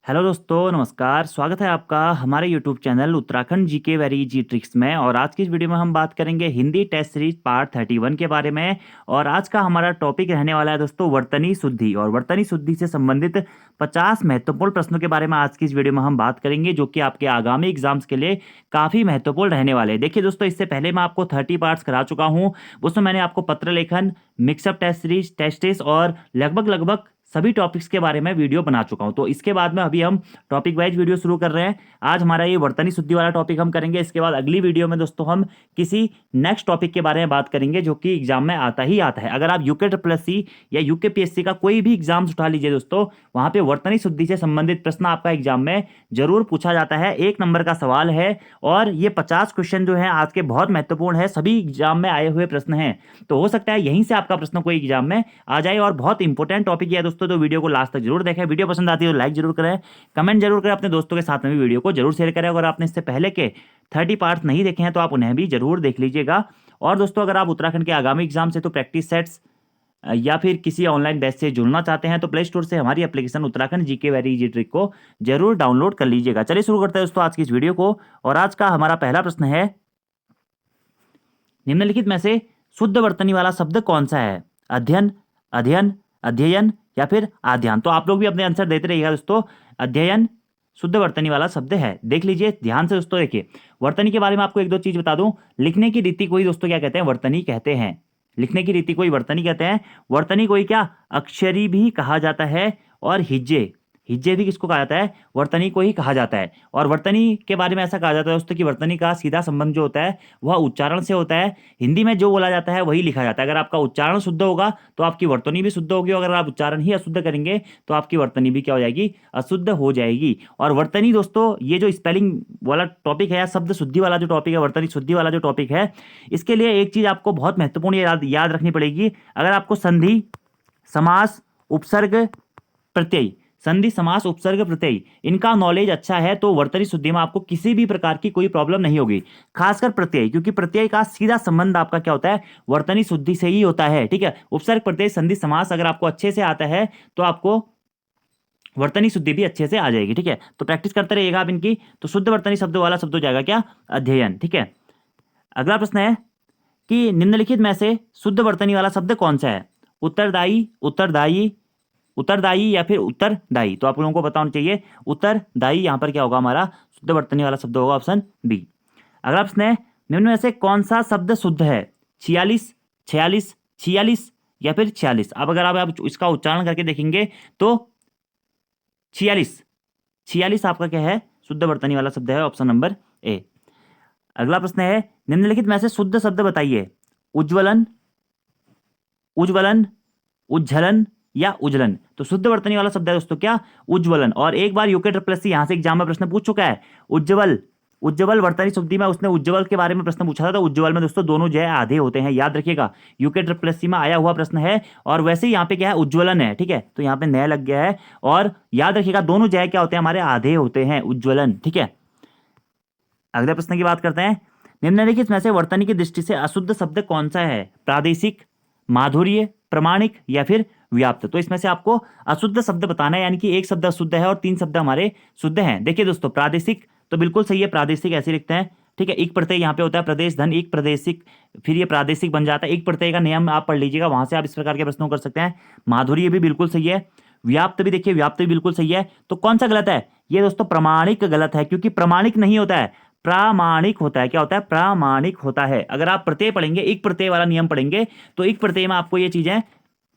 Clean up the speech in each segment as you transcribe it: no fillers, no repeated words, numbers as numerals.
Hello दोस्तों, नमस्कार। स्वागत है आपका हमारे YouTube channel Uttarakhand GK very easy tricks में। और आज की इस वीडियो में हम बात करेंगे हिंदी टेस्ट सीरीज पार्ट 31 के बारे में। और आज का हमारा टॉपिक रहने वाला है दोस्तों वर्तनी शुद्धि, और वर्तनी शुद्धि से संबंधित 50 महत्वपूर्ण प्रश्नों के बारे में आज की इस वीडियो में हम बात करेंगे, जो कि आपके आगामी एग्जाम्स के लिए काफ़ी महत्वपूर्ण रहने वाले हैं। देखिए दोस्तों, इससे पहले मैं आपको 30 पार्ट्स करा चुका हूँ। उसमें मैंने आपको पत्र लेखन, मिक्सअप टेस्ट सीरीज, टेस्ट और लगभग सभी टॉपिक्स के बारे में वीडियो बना चुका हूं। तो इसके बाद में अभी हम टॉपिक वाइज वीडियो शुरू कर रहे हैं। आज हमारा ये वर्तनी शुद्धि वाला टॉपिक हम करेंगे। इसके बाद अगली वीडियो में दोस्तों हम किसी नेक्स्ट टॉपिक के बारे में बात करेंगे, जो कि एग्जाम में आता ही आता है। अगर आप यूके ट्रिपल सी या यूके पीएससी का कोई भी एग्जाम उठा लीजिए दोस्तों, वहां पे वर्तनी शुद्धि से संबंधित प्रश्न आपका एग्जाम में जरूर पूछा जाता है। 1 नंबर का सवाल है, और ये 50 क्वेश्चन जो है आज के बहुत महत्वपूर्ण है, सभी एग्जाम में आए हुए प्रश्न हैं। तो हो सकता है यहीं से आपका प्रश्न कोई एग्जाम में आ जाए, और बहुत इंपॉर्टेंट टॉपिक है दोस्तों। तो वीडियो को लास्ट तक जरूर देखें। वीडियो पसंद आती है तो लाइक जरूर करें, कमेंट जरूर करें, अपने दोस्तों के साथ में भी वीडियो को जरूर शेयर करें। अगर आपने इससे पहले के 30 पार्ट्स नहीं देखे हैं तो आप उन्हें भी जरूर देख लीजिएगा। और दोस्तों, अगर आप उत्तराखंड के आगामी एग्जाम से तो प्रैक्टिस सेट्स या फिर किसी ऑनलाइन बैच से जुड़ना चाहते हैं, तो प्ले स्टोर से हमारी application Uttarakhand GK very easy trick को जरूर डाउनलोड कर लीजिएगा। चलिए शुरू करते हैं दोस्तों आज की इस वीडियो को। और आज का हमारा पहला प्रश्न है, निम्नलिखित में से शुद्ध वर्तनी वाला शब्द कौन सा है? अध्ययन, अध्ययन, अध्ययन या फिर आध्यान। तो आप लोग भी अपने आंसर देते रहिएगा दोस्तों। अध्ययन शुद्ध वर्तनी वाला शब्द है। देख लीजिए ध्यान से दोस्तों। देखिए, वर्तनी के बारे में आपको एक दो चीज बता दूं। लिखने की रीति को ही दोस्तों क्या कहते हैं? वर्तनी कहते हैं। लिखने की रीति को ही वर्तनी कहते हैं। वर्तनी को ही क्या अक्षरी भी कहा जाता है, और हिज्जे, हिज्जे भी किसको कहा जाता है? वर्तनी को ही कहा जाता है। और वर्तनी के बारे में ऐसा कहा जाता है दोस्तों कि वर्तनी का सीधा संबंध जो होता है वह उच्चारण से होता है। हिंदी में जो बोला जाता है वही लिखा जाता है। अगर आपका उच्चारण शुद्ध होगा तो आपकी वर्तनी भी शुद्ध होगी, और अगर आप उच्चारण ही अशुद्ध करेंगे तो आपकी वर्तनी भी क्या हो जाएगी? अशुद्ध हो जाएगी। और वर्तनी दोस्तों, ये जो स्पेलिंग वाला टॉपिक है, शब्द शुद्धि वाला जो टॉपिक है, वर्तनी शुद्धि वाला जो टॉपिक है, इसके लिए एक चीज आपको बहुत महत्वपूर्ण याद रखनी पड़ेगी। अगर आपको संधि, समास, उपसर्ग, प्रत्यय, संधि, समास, उपसर्ग, प्रत्यय, इनका नॉलेज अच्छा है तो वर्तनी शुद्धि में आपको किसी भी प्रकार की कोई प्रॉब्लम नहीं होगी। खासकर प्रत्यय, क्योंकि प्रत्यय का सीधा संबंध आपका क्या होता है? वर्तनी शुद्धि से ही होता है। ठीक है, उपसर्ग, प्रत्यय, संधि, समास अगर आपको अच्छे से आता है तो आपको वर्तनी शुद्धि भी अच्छे से आ जाएगी। ठीक है, तो प्रैक्टिस करते रहिएगा आप इनकी। तो शुद्ध वर्तनी शब्द वाला शब्द हो जाएगा क्या? अध्ययन। ठीक है, अगला प्रश्न है कि निम्नलिखित में से शुद्ध वर्तनी वाला शब्द कौन सा है? उत्तरदायी, उत्तरदायी, उत्तरदायी या फिर उत्तरदायी। तो आप लोगों को पता होना चाहिए उत्तरदायी। यहां पर क्या होगा? हमारा शुद्ध वर्तनी वाला शब्द होगा ऑप्शन बी। अगला प्रश्न है, निम्न में से कौन सा शब्द शुद्ध है? 46, 46, 46 या फिर 46। अब अगर आप इसका उच्चारण करके देखेंगे तो 46, 46 आपका क्या है? शुद्ध वर्तनी वाला शब्द है, ऑप्शन नंबर ए। अगला प्रश्न है, निम्नलिखित में से शुद्ध शब्द बताइए। उज्ज्वलन, उज्ज्वलन, उज्जलन या उज्जलन। तो शुद्ध वर्तनी वाला शब्द है दोस्तों क्या? उज्ज्वलन। और एक बार यूके ट्रिपल सी यहां से एग्जाम में प्रश्न पूछ चुका है। उज्ज्वल, उज्ज्वल वर्तनी शुद्धि में उसने उज्ज्वल के बारे में प्रश्न पूछा था। तो उज्ज्वल में दोस्तों दोनों जय आधे होते हैं, याद रखिएगा। यूके ट्रिपल सी में आया हुआ प्रश्न है। और वैसे ही यहाँ पे क्या है? उज्ज्वलन है। ठीक है, तो यहाँ पे नया लग गया है। और याद रखिएगा दोनों जय क्या होते हैं? हमारे आधे होते हैं, उज्ज्वलन। ठीक है, अगले प्रश्न की बात करते हैं। निम्नलिखित में से वर्तनी की दृष्टि से अशुद्ध शब्द कौन सा है? प्रादेशिक, माधुर्य, प्रमाणिक या फिर व्याप्त। तो इसमें से आपको अशुद्ध शब्द बताना है, यानी कि एक शब्द अशुद्ध है और 3 शब्द हमारे शुद्ध हैं। देखिए दोस्तों, प्रादेशिक तो बिल्कुल सही है, प्रादेशिक ऐसे लिखते हैं। ठीक है, एक प्रत्यय यहाँ पे होता है, प्रदेश धन एक प्रादेशिक, फिर ये प्रादेशिक बन जाता है। एक प्रत्यय का नियम आप पढ़ लीजिएगा, वहां से आप इस प्रकार के प्रश्नों कर सकते हैं। माधुर्य भी बिल्कुल सही है, व्याप्त भी देखिए, व्याप्त भी बिल्कुल सही है। तो कौन सा गलत है? ये दोस्तों प्रमाणिक गलत है, क्योंकि प्रमाणिक नहीं होता है, प्रामाणिक होता है। क्या होता है? प्रामाणिक होता है। अगर आप प्रत्यय पढ़ेंगे, एक प्रत्यय वाला नियम पढ़ेंगे, तो एक प्रत्यय में आपको ये चीजें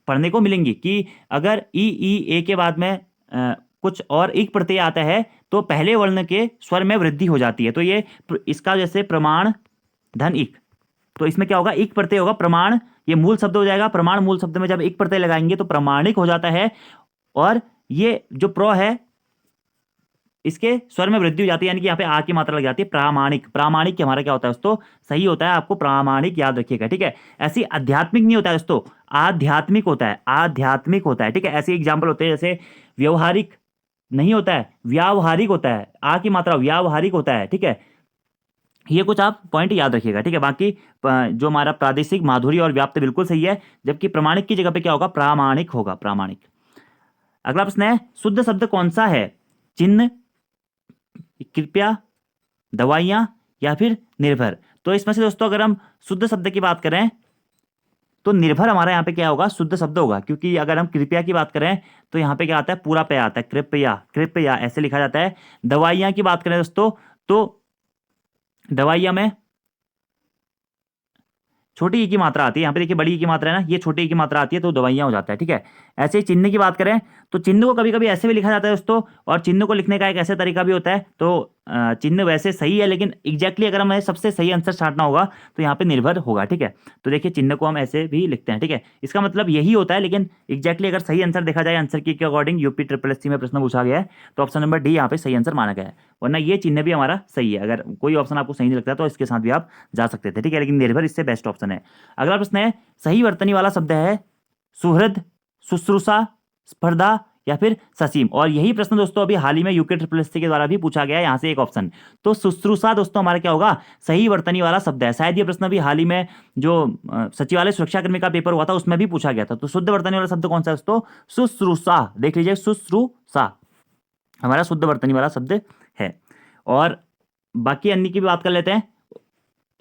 पढ़ने को मिलेंगी कि अगर ई ए के बाद में कुछ और एक प्रत्यय आता है तो पहले वर्ण के स्वर में वृद्धि हो जाती है। तो ये इसका जैसे प्रमाण धन इक, तो इसमें क्या होगा? एक प्रत्यय होगा, प्रमाण, ये मूल शब्द हो जाएगा। प्रमाण मूल शब्द में जब एक प्रत्यय लगाएंगे तो प्रमाणिक हो जाता है। और ये जो प्र है, इसके स्वर में वृद्धि हो जाती है, यानी कि यहाँ पे आ की मात्रा लग जाती है। प्रामाणिक, प्रामाणिक हमारा क्या होता है दोस्तों? सही होता है। आपको प्रामाणिक याद रखिएगा। ठीक है, ऐसी आध्यात्मिक नहीं होता है दोस्तों, आध्यात्मिक होता है, आध्यात्मिक होता है। ठीक है, ऐसे एग्जाम्पल होते हैं जैसे व्यवहारिक नहीं होता है, व्यावहारिक होता है। आ की मात्रा व्यावहारिक होता है। ठीक है, ये कुछ आप पॉइंट याद रखिएगा। ठीक है, बाकी जो हमारा प्रादेशिक, माधुरी और व्याप्त बिल्कुल सही है, जबकि प्रमाणिक की जगह पे क्या होगा? प्रामाणिक होगा, प्रामाणिक। अगला प्रश्न है, शुद्ध शब्द कौन सा है? चिन्ह, कृपया, दवाइयाँ या फिर निर्भर। तो इसमें से दोस्तों अगर हम शुद्ध शब्द की बात करें तो निर्भर हमारा यहाँ पे क्या होगा, शुद्ध शब्द होगा, क्योंकि अगर हम कृपया की बात करें तो यहाँ पे क्या आता है, पूरा पे आता है, कृपया, कृपया ऐसे लिखा जाता है। दवाइयाँ की बात करें दोस्तों तो दवाइयाँ में छोटी ई की मात्रा आती है, यहाँ पे देखिए बड़ी ई की मात्रा है ना, ये छोटी ई की मात्रा आती है तो दवाइयाँ हो जाता है, ठीक है। ऐसे ही चिन्ह की बात करें तो चिन्ह को कभी कभी ऐसे भी लिखा जाता है दोस्तों, और चिन्ह को लिखने का एक ऐसे तरीका भी होता है। तो चिन्ह वैसे सही है, लेकिन एग्जैक्टली अगर हमें सबसे सही आंसर छांटना होगा तो यहाँ पे निर्भर होगा, ठीक है। तो देखिए चिन्ह को हम ऐसे भी लिखते हैं, ठीक है, इसका मतलब यही होता है। लेकिन एग्जैक्टली अगर सही आंसर देखा जाए आंसर की के अकॉर्डिंग यूपी ट्रिपल एससी में प्रश्न पूछा गया है तो ऑप्शन नंबर डी यहाँ पे सही आंसर माना गया है, वरना ये चिन्ह भी हमारा सही है। अगर कोई ऑप्शन आपको सही नहीं लगता तो इसके साथ भी आप जा सकते थे, ठीक है, लेकिन निर्भर इससे बेस्ट ऑप्शन है। अगला प्रश्न है, सही वर्तनी वाला शब्द है सुहृद, शुश्रूषा, स्पर्धा या फिर ससीम। और यही प्रश्न दोस्तों अभी हाल ही में यूके ट्रिपल एससी के द्वारा भी पूछा गया है, यहाँ से एक ऑप्शन। तो शुश्रूषा दोस्तों हमारा क्या होगा, सही वर्तनी वाला शब्द है। शायद ये प्रश्न अभी हाल ही में जो सचिवालय सुरक्षाकर्मी का पेपर हुआ था उसमें भी पूछा गया था। तो शुद्ध वर्तनी वाला शब्द कौन सा है दोस्तों, शुश्रूषा। देख लीजिए शुश्रूषा हमारा शुद्ध वर्तनी वाला शब्द है। और बाकी अन्य की भी बात कर लेते हैं।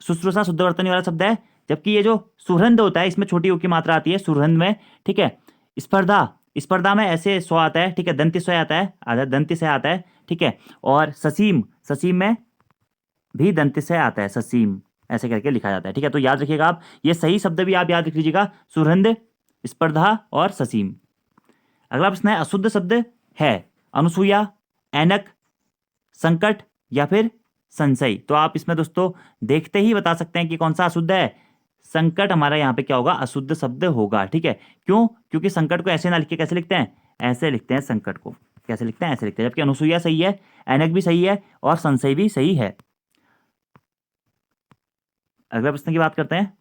शुश्रूषा शुद्ध वर्तनी वाला शब्द है, जबकि ये जो सुरहंद होता है इसमें छोटी ऊ की मात्रा आती है सुरहंद में, ठीक है। स्पर्धा, स्पर्धा में ऐसे स्व आता है, ठीक है, दंती स्व आता है, आधा दंती से आता है, ठीक है। और ससीम, ससीम में भी दंती से आता है, ससीम ऐसे करके लिखा जाता है, ठीक है। तो याद रखिएगा आप, ये सही शब्द भी आप याद रख लीजिएगा, सुरहंद, स्पर्धा और ससीम। अगला प्रश्न है, अशुद्ध शब्द है अनुसूया, ऐनक, संकट या फिर संशय। तो आप इसमें दोस्तों देखते ही बता सकते हैं कि कौन सा अशुद्ध है। संकट हमारा यहाँ पे क्या होगा, अशुद्ध शब्द होगा, ठीक है। क्यों, क्योंकि संकट को ऐसे ना लिख के कैसे लिखते हैं, ऐसे लिखते हैं। संकट को कैसे लिखते हैं, ऐसे लिखते हैं। जबकि अनुसूया सही है, ऐनक भी सही है और संशय भी सही है। अगला प्रश्न की बात करते हैं।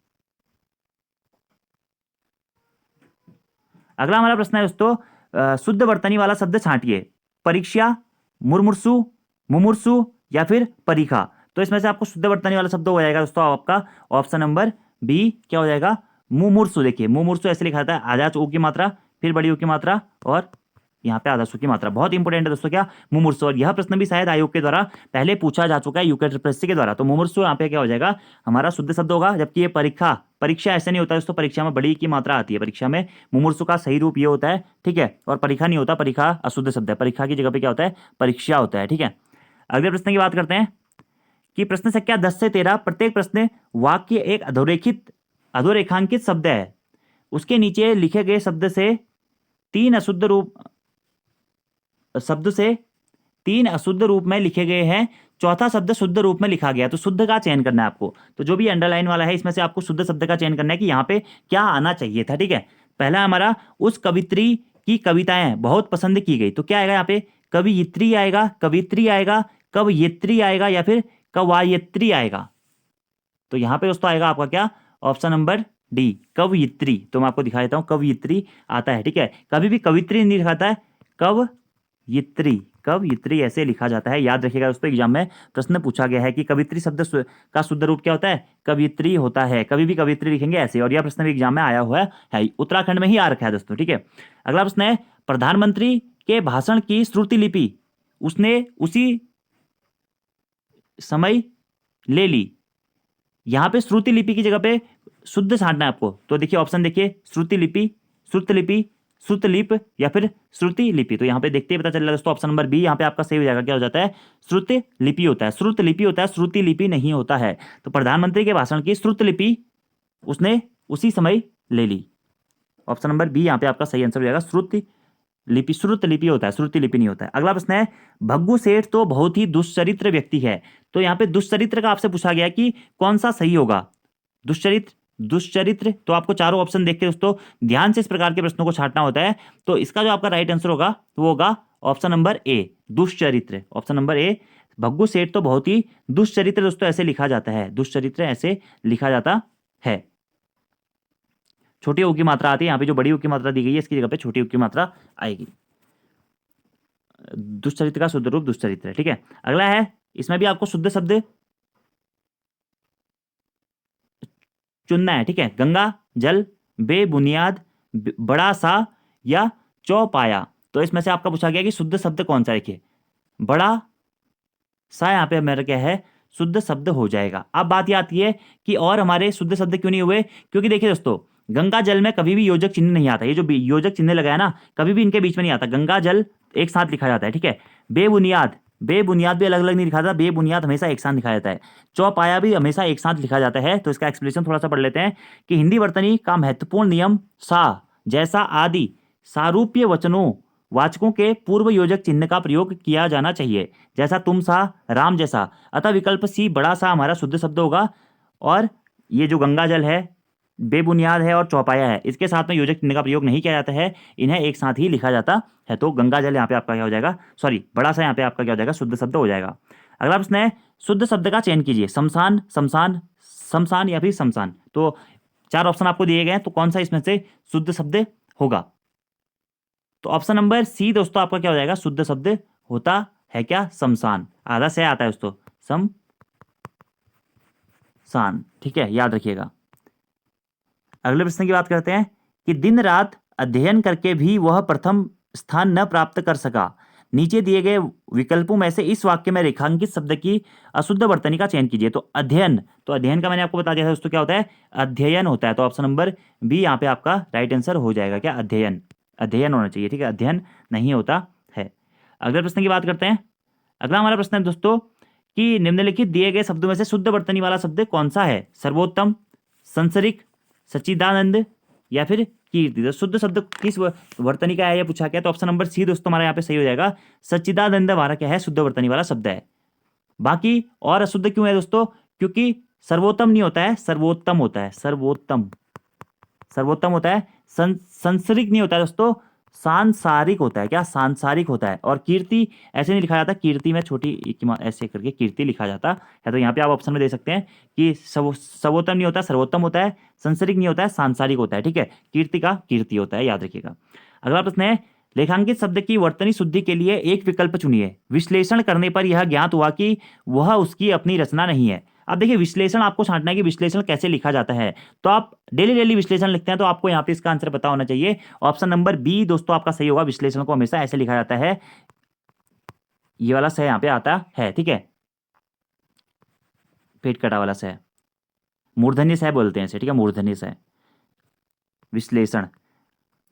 अगला हमारा प्रश्न है दोस्तों, शुद्ध वर्तनी वाला शब्द छांटिए। परीक्षा, मुरमुर्सु, मुमुर्सु या फिर परीक्षा। तो इसमें से आपको शुद्ध वर्तनी वाला शब्द हो जाएगा दोस्तों आपका ऑप्शन नंबर बी, क्या हो जाएगा, मुमुर्सु। देखिए मुमुर्सु ऐसे लिखा था, आधा ऊ की मात्रा, फिर बड़ी ऊ की मात्रा और यहाँ पे आधा सु की मात्रा। बहुत इंपॉर्टेंट है दोस्तों क्या, मुमुर्सु। और यह प्रश्न भी शायद आयोग के द्वारा पहले पूछा जा चुका है, यूके ट्रिपल एससी के द्वारा। तो मुमुर्सु यहाँ पे क्या हो जाएगा, हमारा शुद्ध शब्द होगा। जबकि ये परीक्षा, परीक्षा ऐसे नहीं होता है दोस्तों, परीक्षा में बड़ी की मात्रा आती है। परीक्षा में मुमुर्सु का सही रूप ये होता है, ठीक है। और परीक्षा नहीं होता, परीक्षा अशुद्ध शब्द है, परीक्षा की जगह पे क्या होता है, परीक्षा होता है, ठीक है। अगले प्रश्न की बात करते हैं कि प्रश्न संख्या 10 से 13 प्रत्येक प्रश्न वाक्य एक अधोरेखांकित शब्द है, उसके नीचे लिखे गए शब्द से तीन अशुद्ध रूप में लिखे गए हैं, चौथा शब्द शुद्ध रूप में लिखा गया। तो शुद्ध का चयन करना है आपको। तो जो भी अंडरलाइन वाला है इसमें से आपको शुद्ध शब्द का चयन करना है कि यहाँ पे क्या आना चाहिए था, ठीक है। पहला हमारा, उस कवित्री की कविताएं बहुत पसंद की गई। तो क्या आएगा यहाँ पे, कवियित्री आएगा, कवित्री आएगा, कवयित्री आएगा या फिर कवायत्री आएगा। तो यहाँ पे दोस्तों आएगा आपका क्या, ऑप्शन नंबर डी, कवयित्री। तो मैं आपको दिखा देता हूँ, कवयित्री आता है, ठीक है। कभी भी कवित्री नहीं लिखाता है, कवयित्री, कवयित्री ऐसे लिखा जाता है। याद रखिएगा दोस्तों, एग्जाम में प्रश्न पूछा गया है कि कवित्री शब्द का शुद्ध रूप क्या होता है, कवयित्री होता है। कभी भी कवित्री लिखेंगे ऐसे, और यह प्रश्न भी एग्जाम में आया हुआ है, उत्तराखंड में ही आ रखा है दोस्तों, ठीक है। अगला प्रश्न है, प्रधानमंत्री के भाषण की श्रुति लिपि उसने उसी समय ले ली। यहां पे श्रुति लिपि की जगह पे शुद्ध छांटना है आपको। तो देखिए ऑप्शन देखिए, श्रुति लिपि, श्रुत लिपि, श्रुतलिप या फिर श्रुति लिपि। तो यहाँ पे देखते ही पता चल रहा है दोस्तों, ऑप्शन नंबर बी यहाँ पे आपका सही हो जाएगा। क्या हो जाता है, श्रुत लिपि होता है, श्रुत लिपि होता है, श्रुति लिपि नहीं होता है। तो प्रधानमंत्री के भाषण की श्रुत लिपि उसने उसी समय ले ली। ऑप्शन नंबर बी यहाँ पे आपका सही आंसर हो जाएगा, श्रुति लिपि, श्रुत लिपि होता है, श्रुति लिपि नहीं होता है। अगला प्रश्न है, भग्गू सेठ तो बहुत ही दुष्चरित्र व्यक्ति है। तो यहाँ पे दुष्चरित्र का आपसे पूछा गया कि कौन सा सही होगा, दुष्चरित्र, दुष्चरित्र। तो आपको चारों ऑप्शन देख के दोस्तों ध्यान से इस प्रकार के प्रश्नों को छांटना होता है। तो इसका जो आपका राइट आंसर होगा वो होगा ऑप्शन नंबर ए, दुष्चरित्र। Option number A, Bhaggu Seth तो बहुत ही दुष्चरित्र दोस्तों ऐसे लिखा जाता है, दुष्चरित्र ऐसे लिखा जाता है। छोटी ऊ की मात्रा आती है, यहाँ पे जो बड़ी ऊ की मात्रा दी गई है इसकी जगह पे छोटी ऊ की मात्रा आएगी। दुष्चरित्र का शुद्ध रूप दुष्चरित्र है, ठीक है। अगला है, इसमें भी आपको शुद्ध शब्द चुनना है, ठीक है। गंगा जल, बेबुनियाद, बड़ा सा या चौपाया। तो इसमें से आपका पूछा गया कि शुद्ध शब्द कौन सा। देखिए बड़ा सा यहाँ पे मेरा क्या है, शुद्ध शब्द हो जाएगा। अब बात ये आती है कि और हमारे शुद्ध शब्द क्यों नहीं हुए, क्योंकि देखिए दोस्तों, गंगा जल में कभी भी योजक चिन्ह नहीं आता। ये जो योजक चिन्ह लगाया ना, कभी भी इनके बीच में नहीं आता। गंगा जल एक साथ लिखा जाता है, ठीक है। बेबुनियाद, बेबुनियाद भी अलग अलग नहीं लिखा जाता, बेबुनियाद हमेशा एक साथ लिखा जाता है। चौपाया भी हमेशा एक साथ लिखा जाता है। तो इसका एक्सप्लेनेशन थोड़ा सा पढ़ लेते हैं कि हिंदी वर्तनी का महत्वपूर्ण नियम सा जैसा आदि सारूप्य वचनों वाचकों के पूर्व योजक चिन्ह का प्रयोग किया जाना चाहिए, जैसा तुम सा, राम जैसा। अतः विकल्प सी बड़ा सा हमारा शुद्ध शब्द होगा। और ये जो गंगा जल है, बेबुनियाद है और चौपाया है, इसके साथ में योजक चिन्ह का प्रयोग नहीं किया जाता है, इन्हें एक साथ ही लिखा जाता है। तो गंगा जल यहाँ पे आपका क्या हो जाएगा, सॉरी बड़ा सा यहाँ पे आपका क्या हो जाएगा, शुद्ध शब्द हो जाएगा। अगला प्रश्न है, शुद्ध शब्द का चयन कीजिए। शमशान, शमशान, शमशान या फिर शमशान। तो 4 ऑप्शन आपको दिए गए हैं, तो कौन सा इसमें से शुद्ध शब्द होगा। तो ऑप्शन नंबर सी दोस्तों आपका क्या हो जाएगा, शुद्ध शब्द होता है क्या, शमशान। आधा से आता है दोस्तों, शमशान, ठीक है, याद रखिएगा। अगले प्रश्न की बात करते हैं कि दिन रात अध्ययन करके भी वह प्रथम स्थान न प्राप्त कर सका। नीचे दिए गए विकल्पों में से इस वाक्य में रेखांकित शब्द की अशुद्ध वर्तनी का चयन कीजिए। तो अध्ययन, तो अध्ययन का मैंने आपको बता दिया था दोस्तों क्या होता है, अध्ययन होता है। तो ऑप्शन नंबर बी यहाँ पे आपका राइट आंसर हो जाएगा, क्या, अध्ययन। अध्ययन होना चाहिए, ठीक है, अध्ययन नहीं होता है। अगले प्रश्न की बात करते हैं। अगला हमारा प्रश्न है दोस्तों कि निम्नलिखित दिए गए शब्दों में से शुद्ध वर्तनी वाला शब्द कौन सा है। सर्वोत्तम, संसरिक, सच्चिदानंद या फिर कीर्ति। तो शुद्ध शब्द किस वर्तनी का है ये पूछा गया। तो ऑप्शन नंबर सी दोस्तों हमारा यहाँ पे सही हो जाएगा, सच्चिदानंद हमारा क्या है, शुद्ध वर्तनी वाला शब्द है। बाकी और अशुद्ध क्यों है दोस्तों, क्योंकि सर्वोत्तम नहीं होता है, सर्वोत्तम होता है, सर्वोत्तम, सर्वोत्तम होता है। संसरिक नहीं होता है दोस्तों, सांसारिक होता है, क्या, सांसारिक होता है। और कीर्ति ऐसे नहीं लिखा जाता, कीर्ति में छोटी ऐसे करके कीर्ति लिखा जाता है। तो यहाँ पे आप ऑप्शन में दे सकते हैं कि सर्वोत्तम नहीं होता, सर्वोत्तम होता है। संसरिक नहीं होता है, सांसारिक होता है, ठीक है। कीर्ति का कीर्ति होता है, याद रखिएगा। अगला प्रश्न है, रेखांकित शब्द की वर्तनी शुद्धि के लिए एक विकल्प चुनिए। विश्लेषण करने पर यह ज्ञात हुआ कि वह उसकी अपनी रचना नहीं है। अब देखिए, विश्लेषण आपको छांटना है कि विश्लेषण कैसे लिखा जाता है। तो आप डेली डेली विश्लेषण लिखते हैं, तो आपको यहाँ पे इसका आंसर पता होना चाहिए। ऑप्शन नंबर बी दोस्तों आपका सही होगा, विश्लेषण को हमेशा ऐसे लिखा जाता है, ये वाला सही यहाँ पे आता है, ठीक है, पेट कटा वाला सह, मूर्धन्य सह बोलते हैं इसे, ठीक है, मूर्धन्य सह, विश्लेषण।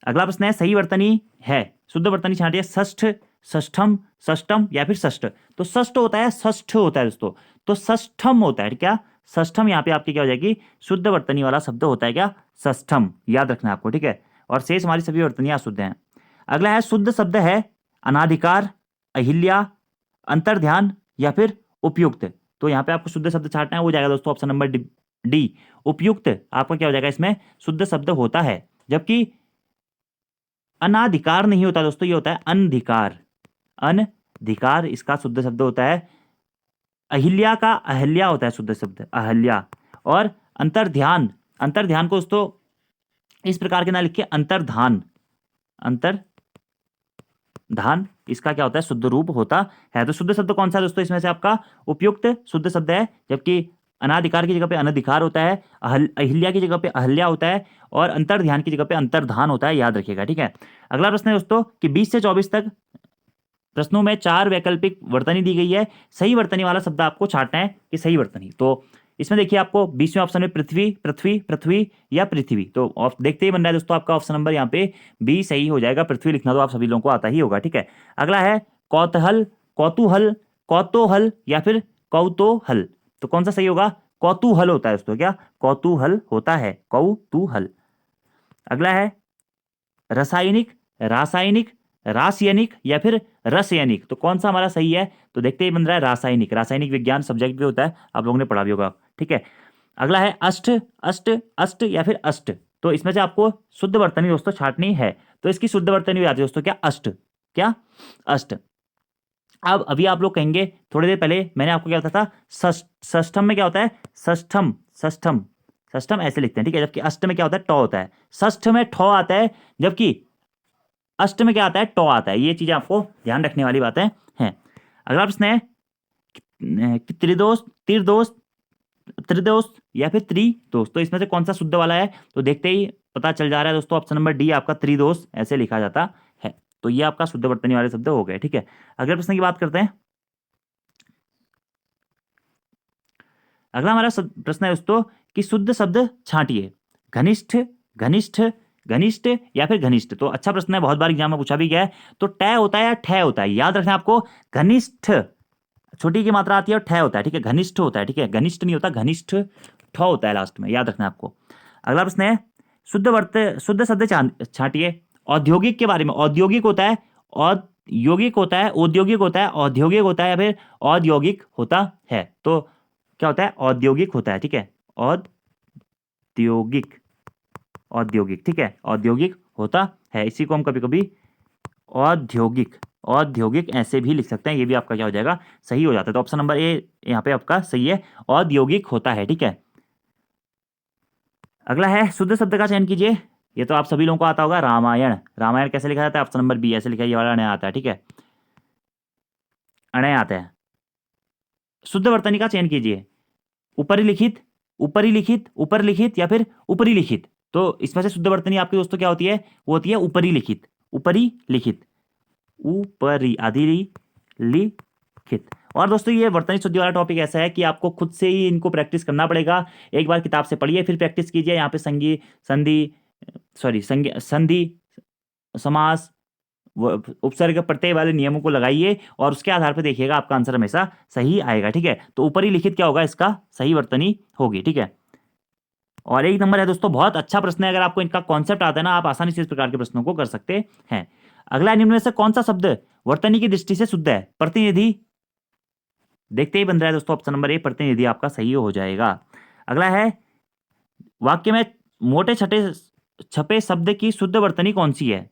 अगला प्रश्न है, सही वर्तनी है, शुद्ध वर्तनी छांटिए। षष्ठ, षष्ठम, षष्टम या फिर षष्ठ। तो षष्ठ होता है, षष्ठ होता है दोस्तों, तो षष्ठम होता है, क्या, षष्ठम यहाँ पे आपकी क्या हो जाएगी, शुद्ध वर्तनी वाला शब्द होता है, क्या, षष्ठम, याद रखना है आपको, ठीक है। और शेष हमारी सभी वर्तनियां अशुद्ध हैं। अगला है, शुद्ध शब्द है अनाधिकार, अहिल्या, अंतर्ध्यान या फिर उपयुक्त। तो यहाँ पे आपको शुद्ध शब्द छांटना है, वो जाएगा दोस्तों ऑप्शन नंबर डी, उपयुक्त आपका क्या हो जाएगा, इसमें शुद्ध शब्द होता है। जबकि अनाधिकार नहीं होता दोस्तों, ये होता है अनधिकार, अनधिकार इसका शुद्ध शब्द होता है। अहिल्या का अहल्या होता है शुद्ध शब्द, अहल्या। और अंतर्ध्यान, अंतर्ध्यान को दोस्तों इस प्रकार के ना लिखिए, अंतर्धान, अंतर्धान इसका क्या होता है, शुद्ध रूप होता है। तो शुद्ध शब्द कौन सा है दोस्तों, इसमें से आपका उपयुक्त शुद्ध शब्द है। जबकि अनाधिकार की जगह पे अनधिकार होता है, अहिल्या की जगह पे अहल्या होता है, और अंतर्ध्यान की जगह पे अंतर्धान होता है, याद रखिएगा, ठीक है। अगला प्रश्न है दोस्तों कि 20 से 24 तक प्रश्नों में 4 वैकल्पिक वर्तनी दी गई है। सही वर्तनी वाला शब्द आपको छांटना है कि सही वर्तनी। तो इसमें देखिए आपको 20वें ऑप्शन में पृथ्वी, पृथ्वी, पृथ्वी या पृथ्वी। तो देखते ही बन रहा है दोस्तों आपका ऑप्शन नंबर यहाँ पे बी सही हो जाएगा। पृथ्वी लिखना तो आप सभी लोगों को आता ही होगा, ठीक है। अगला है कौतूहल, कौतूहल, कौतूहल या फिर कौतूहल। तो कौन सा सही होगा, कौतूहल होता है दोस्तों, क्या, कौतूहल होता है, कौतूहल। अगला है रासायनिक, रासायनिक, रासायनिक या फिर रसायनिक। तो कौन सा हमारा सही है, तो देखते ही बन रहा है रासायनिक। रासायनिक विज्ञान सब्जेक्ट भी होता है, आप लोगों ने पढ़ा भी होगा, ठीक है। अगला है अष्ट, अष्ट, अष्ट या फिर अष्ट। तो इसमें से आपको शुद्ध वर्तनी दोस्तों छांटनी है। तो इसकी शुद्ध वर्तनी भी आती है दोस्तों, क्या, अष्ट, क्या, अष्ट। अब अभी आप लोग कहेंगे, थोड़ी देर पहले मैंने आपको क्या बताया था, षष्ठम में क्या होता है, षष्ठम, षष्ठम, षष्ठम ऐसे लिखते हैं, ठीक है। जबकि अष्ट में क्या होता है, ट होता है। षष्ठ में ठ आता है, जबकि अष्ट में क्या आता है, ट आता है। ये चीजें आपको ध्यान रखने वाली बातें हैं। अगला प्रश्न है कि त्रिदोष, त्रिदोष, त्रिदोष या फिर त्रिदोष। तो इसमें से कौन सा शुद्ध वाला है, तो देखते ही पता चल जा रहा है दोस्तों, ऑप्शन नंबर डी आपका त्रिदोष ऐसे लिखा जाता है। तो ये आपका शुद्ध वर्तनी वाले शब्द हो गए। ठीक है, अगले प्रश्न की बात करते हैं। अगला हमारा प्रश्न है दोस्तों कि शुद्ध शब्द छांटिए। घनिष्ठ, घनिष्ठ, घनिष्ठ या फिर घनिष्ठ। तो अच्छा प्रश्न है, बहुत बार एग्जाम में पूछा भी गया है। तो टै होता है या ठै होता है, याद रखना आपको। घनिष्ठ छोटी की मात्रा आती है और ठै होता है। ठीक है, घनिष्ठ होता है। ठीक है, घनिष्ठ नहीं होता, घनिष्ठ ठ होता है लास्ट में, याद रखना आपको। अगला प्रश्न है शुद्ध शब्द छांटिए। औद्योगिक के बारे में। औद्योगिक होता है, औद्योगिक होता है, औद्योगिक होता है, औद्योगिक होता है या फिर औद्योगिक होता है। तो क्या होता है, औद्योगिक होता है। ठीक है, औद्योगिक, औद्योगिक। ठीक है, औद्योगिक होता है। इसी को हम कभी कभी औद्योगिक, औद्योगिक ऐसे भी लिख सकते हैं। ये भी आपका क्या हो जाएगा, सही हो जाता है। तो ऑप्शन नंबर ए यहाँ पे आपका सही है, औद्योगिक होता है। ठीक है, अगला है शुद्ध शब्द का चयन कीजिए। ये तो आप सभी लोगों को आता होगा, रामायण। रामायण कैसे लिखा जाता है, ऑप्शन नंबर बी ऐसे लिखा है, ये वाला अणय आता है। ठीक है, अणय आता है। शुद्ध वर्तनी का चयन कीजिए। ऊपरी लिखित, ऊपरी लिखित, ऊपर लिखित या फिर ऊपरी लिखित। तो इसमें से शुद्ध वर्तनी आपकी दोस्तों क्या होती है, वो होती है ऊपरी लिखित। ऊपरी लिखित, ऊपरी आदि लिखित। और दोस्तों ये वर्तनी शुद्धि वाला टॉपिक ऐसा है कि आपको खुद से ही इनको प्रैक्टिस करना पड़ेगा। एक बार किताब से पढ़िए, फिर प्रैक्टिस कीजिए। यहाँ पे संगी संधि, सॉरी संधि, समास, उपसर्ग प्रत्यय वाले नियमों को लगाइए और उसके आधार पर देखिएगा आपका आंसर हमेशा सही आएगा। ठीक है, तो ऊपरी लिखित क्या होगा, इसका सही वर्तनी होगी। ठीक है, और एक नंबर है दोस्तों, बहुत अच्छा प्रश्न है। अगर आपको इनका कॉन्सेप्ट आता है ना, आप आसानी से इस प्रकार के प्रश्नों को कर सकते हैं। अगला निम्न में से कौन सा शब्द वर्तनी की दृष्टि से शुद्ध है, प्रतिनिधि। देखते ही बन रहा है दोस्तों, ऑप्शन नंबर ए प्रतिनिधि आपका सही हो जाएगा। अगला है वाक्य में मोटे छठे छपे शब्द की शुद्ध वर्तनी कौन सी है।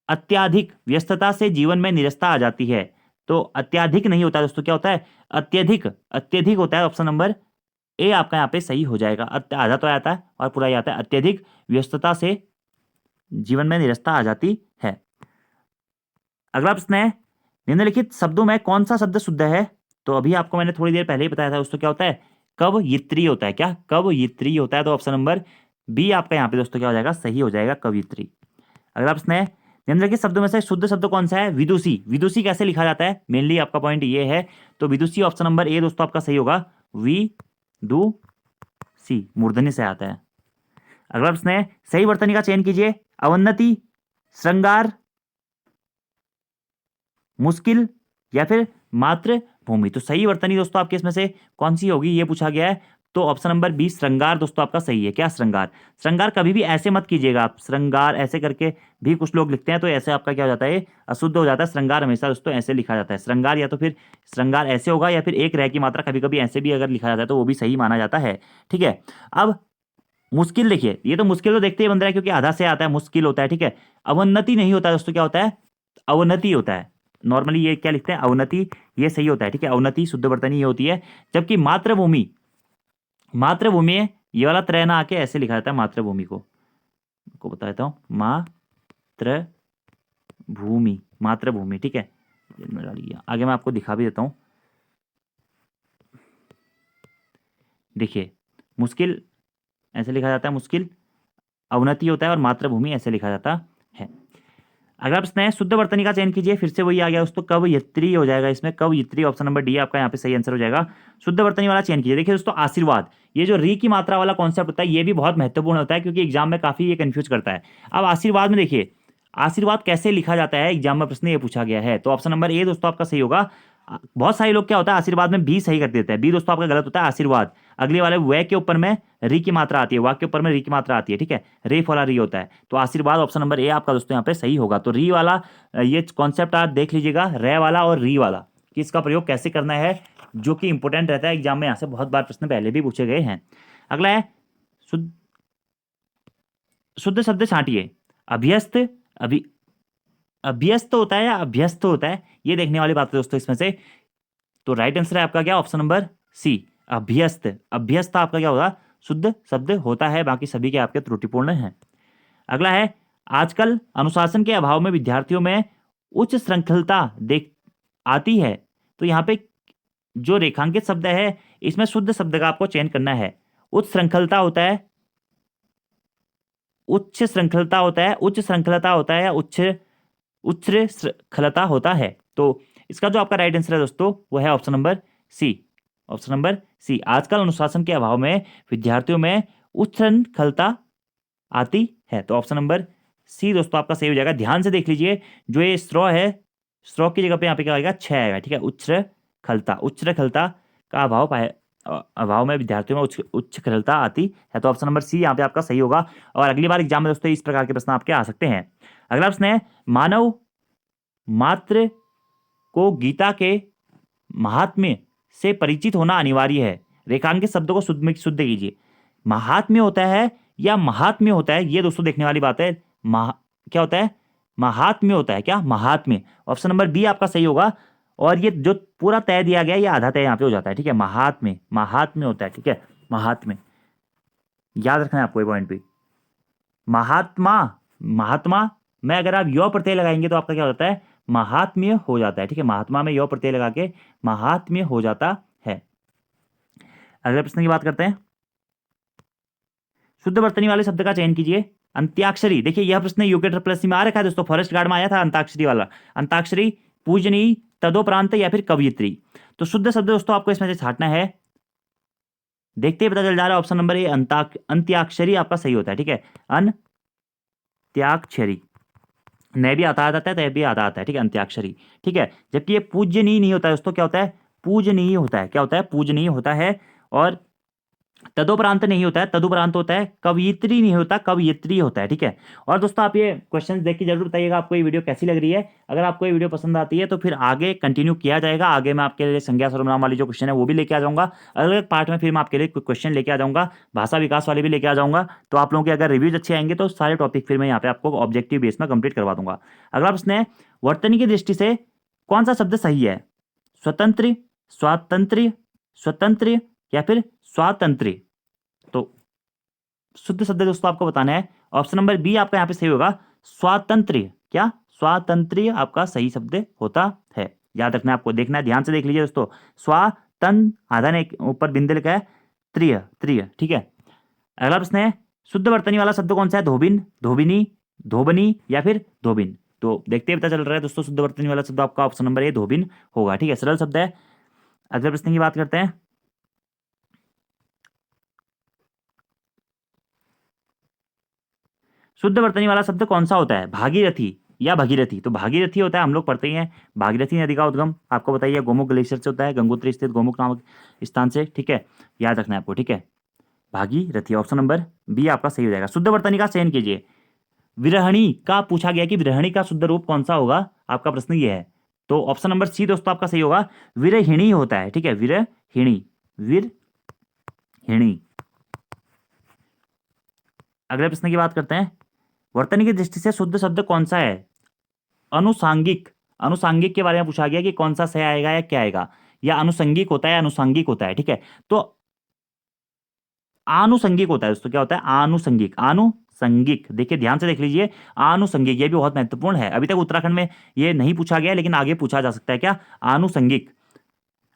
अत्याधिक व्यस्तता से जीवन में निरस्ता आ जाती है। तो अत्याधिक नहीं होता है दोस्तों, क्या होता है, अत्यधिक, अत्यधिक होता है। ऑप्शन नंबर ए आपका यहाँ पे सही हो जाएगा। आधा तो आता है और पूरा ही आता है। अत्यधिक व्यस्तता से जीवन में निरस्ता आ जाती है। अगला प्रश्न है निम्नलिखित शब्दों में कौन सा शब्द शुद्ध है। तो अभी आपको मैंने थोड़ी देर पहले ही बताया था दोस्तों, क्या होता है, कवयित्री होता है। क्या, कवयित्री होता है। तो ऑप्शन नंबर बी आपका यहाँ पे दोस्तों क्या हो जाएगा, सही हो जाएगा, कवयित्री। अगला प्रश्न है निम्नलिखित शब्दों में से शुद्ध शब्द कौन सा है, विदुषी। विदुषी कैसे लिखा जाता है, मेनली आपका पॉइंट ये है। तो विदुषी ऑप्शन नंबर ए दोस्तों आपका सही होगा, विदुषी मूर्धन्य से आता है। अगला प्रश्न है सही वर्तनी का चयन कीजिए। अवन्नति, श्रृंगार, मुश्किल या फिर मातृभूमि। तो सही वर्तनी दोस्तों आपके इसमें से कौन सी होगी, ये पूछा गया है। तो ऑप्शन नंबर बी श्रृंगार दोस्तों आपका सही है। क्या, श्रृंगार। श्रृंगार कभी भी ऐसे मत कीजिएगा आप, श्रृंगार ऐसे करके भी कुछ लोग लिखते हैं, तो ऐसे आपका क्या हो जाता है, अशुद्ध हो जाता है। श्रृंगार हमेशा दोस्तों ऐसे लिखा जाता है, श्रृंगार, या तो फिर श्रृंगार ऐसे होगा या फिर एक रह की मात्रा कभी कभी ऐसे भी अगर लिखा जाता है तो वो भी सही माना जाता है। ठीक है, अब मुश्किल देखिए, ये तो मुश्किल तो देखते ही बन रहा है क्योंकि आधा से आता है, मुश्किल होता है। ठीक है, अवन्नति नहीं होता है दोस्तों, क्या होता है, अवनति होता है। नॉर्मली ये क्या लिखते हैं, अवनति, ये सही होता है। ठीक है, अवनति शुद्ध वर्तनी ये होती है। जबकि मातृभूमि, मातृभूमि है, ये वाला त्रय ना आके ऐसे लिखा जाता है मातृभूमि को बता देता हूँ, मातृभूमि, मातृभूमि। ठीक है, आगे मैं आपको दिखा भी देता हूँ। देखिए, मुश्किल ऐसे लिखा जाता है, मुश्किल अवनति होता है, और मातृभूमि ऐसे लिखा जाता है। अगला प्रश्न है शुद्ध वर्तनी का चयन कीजिए। फिर से वही आ गया दोस्तों, कवयित्री हो जाएगा इसमें, कवयित्री ऑप्शन नंबर डी आपका यहाँ पे सही आंसर हो जाएगा। शुद्ध वर्तनी वाला चयन कीजिए। देखिए दोस्तों, आशीर्वाद, ये जो री की मात्रा वाला कॉन्सेप्ट होता है ये भी बहुत महत्वपूर्ण होता है क्योंकि एग्जाम में काफी ये कंफ्यूज करता है। अब आशीर्वाद में देखिए, आशीर्वाद कैसे लिखा जाता है, एग्जाम में प्रश्न ये पूछा गया है। तो ऑप्शन नंबर ए दोस्तों आपका सही होगा। बहुत सारे लोग क्या होता है, आशीर्वाद में बी सही कर देते हैं, बी दोस्तों आपका गलत होता है। आशीर्वाद अगले वाले वे के ऊपर में री की मात्रा आती है, वाक के ऊपर में री की मात्रा आती है। ठीक है, रे वाला री होता है। तो आशीर्वाद ऑप्शन नंबर ए आपका दोस्तों यहाँ पे सही होगा। तो री वाला ये कॉन्सेप्ट आप देख लीजिएगा, रे वाला और री वाला, कि इसका प्रयोग कैसे करना है, जो कि इंपॉर्टेंट रहता है एग्जाम में। यहाँ से बहुत बार प्रश्न पहले भी पूछे गए हैं। अगला है शुद्ध शुद्ध शब्द छांटिए। अभ्यस्त, अभी अभ्यस्त होता है या अभ्यस्त होता है, ये देखने वाली बात है दोस्तों इसमें से। तो राइट आंसर है आपका क्या, ऑप्शन नंबर सी, अभ्यस्त। अभ्यस्त आपका क्या होगा, शुद्ध शब्द होता है, बाकी सभी के आपके त्रुटिपूर्ण हैं। अगला है आजकल अनुशासन के अभाव में विद्यार्थियों में उच्च श्रृंखलता देख आती है। तो यहाँ पे जो रेखांकित शब्द है इसमें शुद्ध शब्द का आपको चयन करना है। उच्च श्रृंखलता होता है, उच्च श्रृंखलता होता है, उच्च श्रृंखलता होता है या उच्च उच्छृंखलता होता है। तो इसका जो आपका राइट आंसर है दोस्तों वो है option number C. Option number C. आजकल अनुशासन के अभाव में विद्यार्थियों में उच्छृंखलता आती है। तो ऑप्शन नंबर सी दोस्तों आपका सही हो जाएगा। ध्यान से देख लीजिए, जो ये स्ट्रॉ है, स्ट्रॉ की जगह पे यहाँ पे क्या आएगा, छह आएगा, ठीक है। उच्छृंखलता, उच्छृंखलता का अभाव में विद्यार्थियों में उच्छृंखलता आती है। तो ऑप्शन नंबर सी यहाँ पे आपका सही होगा। और अगली बार एग्जाम में दोस्तों इस प्रकार के प्रश्न आपके आ सकते हैं। अगला प्रश्न है, मानव मात्र को गीता के महात्म्य से परिचित होना अनिवार्य है। रेखांकित शब्दों को शुद्ध में शुद्ध कीजिए। महात्म्य होता है या महात्म्य होता है, ये दोस्तों देखने वाली बात है। क्या होता है, महात्म्य होता है क्या, महात्म्य। ऑप्शन नंबर बी आपका सही होगा। और ये जो पूरा तय दिया गया, ये आधा तय यहाँ पे हो जाता है, ठीक है। महात्म्य, महात्म्य होता है, ठीक है। महात्म्य याद रखना है आपको ये पॉइंट भी। महात्मा, महात्मा में अगर आप यो प्रत्यय लगाएंगे तो आपका क्या हो जाता है, महात्म्य हो जाता है, ठीक है। महात्मा में यो प्रत्यय लगा के महात्म्य हो जाता है। अगले प्रश्न की बात करते हैं। शुद्ध वर्तनी वाले शब्द का चयन कीजिए। अंत्याक्षरी, देखिए यह प्रश्न यूके ट्रिपल में आ रखा है दोस्तों, फॉरेस्ट गार्ड में आया था अंताक्षरी वाला। अंताक्षरी, पूजनी, तदोपरांत या फिर कवयित्री। तो शुद्ध शब्द दोस्तों आपको इसमें से छांटना है। देखते ही पता चल जा रहा है ऑप्शन नंबर ए अंत्याक्षरी आपका सही होता है, ठीक है। अंत्याक्षरी, न भी आता है, तय भी आता है, ठीक है। अंत्याक्षरी, ठीक है। जबकि ये पूजनीय नहीं होता है दोस्तों, क्या होता है, पूजनीय होता है। क्या होता है, पूजनीय होता है। और तदोपरांत नहीं होता है, तदुपरांत होता है। कवयित्री नहीं होता, कवयित्री होता है, ठीक है। और दोस्तों आप ये क्वेश्चन देख के जरूर बताइएगा आपको ये वीडियो कैसी लग रही है। अगर आपको ये वीडियो पसंद आती है तो फिर आगे कंटिन्यू किया जाएगा। आगे मैं आपके लिए संज्ञा सर्वनाम वाली जो क्वेश्चन है वो भी लेके आ जाऊंगा। अलग अलग पार्ट में फिर मैं आपके लिए क्वेश्चन लेके आ जाऊंगा, भाषा विकास वाले भी लेके आ जाऊंगा। तो आप लोगों के अगर रिव्यूज अच्छे आएंगे तो सारे टॉपिक फिर मैं यहाँ पे आपको ऑब्जेक्टिव बेस में कंप्लीट करवा दूंगा। अगला प्रश्न है, वर्तनी की दृष्टि से कौन सा शब्द सही है। स्वतंत्र, स्वातंत्र्य, स्वतंत्र या फिर स्वातंत्र्य। तो शुद्ध शब्द दोस्तों आपको बताना है। ऑप्शन नंबर बी आपका यहाँ पे सही होगा, स्वातंत्र्य। क्या, स्वातंत्र्य आपका सही शब्द होता है। याद रखना है आपको, देखना है, ध्यान से देख लीजिए दोस्तों। स्वातन आधा ने ऊपर बिंदु लिखा है, त्रिय, त्रिय, ठीक है। अगला प्रश्न है, शुद्ध वर्तनी वाला शब्द कौन सा है। धोबिन, धोबिनी, धोबनी या फिर धोबिन। तो देखते ही पता चल रहा है दोस्तों, शुद्ध वर्तनी वाला शब्द आपका ऑप्शन नंबर ए धोबिन होगा, ठीक है। सरल शब्द है। अगले प्रश्न की बात करते हैं। शुद्ध वर्तनी वाला शब्द कौन सा होता है, भागीरथी या भगीरथी। तो भागीरथी होता है, हम लोग पढ़ते ही हैं। भागीरथी नदी का उद्गम आपको बताइए गोमुख ग्लेशियर से होता है, गंगोत्री स्थित गोमुख नामक स्थान से, ठीक है। याद रखना है आपको, ठीक है। भागीरथी, ऑप्शन नंबर बी आपका सही हो जाएगा। शुद्ध वर्तनी का चयन कीजिए। विरहणी का पूछा गया कि विरहणी का शुद्ध रूप कौन सा होगा, आपका प्रश्न ये है। तो ऑप्शन नंबर सी दोस्तों आपका सही होगा, विरहिणी होता है, ठीक है। विरहिणी, विरहिणी। अगले प्रश्न की बात करते हैं। वर्तनी की दृष्टि से शुद्ध शब्द कौन सा है। अनुसांगिक, अनुसांगिक के बारे में पूछा गया कि कौन सा सही आएगा या क्या आएगा, या अनुसंगिक होता है या अनुसांगिक होता है, ठीक है। तो आनुसंगिक होता है दोस्तों। क्या होता है, आनुसंगिक, आनुसंगिक। देखिए ध्यान से देख लीजिए, आनुसंगिक, ये भी बहुत महत्वपूर्ण है। अभी तक उत्तराखंड में ये नहीं पूछा गया, लेकिन आगे पूछा जा सकता है, क्या, आनुसंगिक।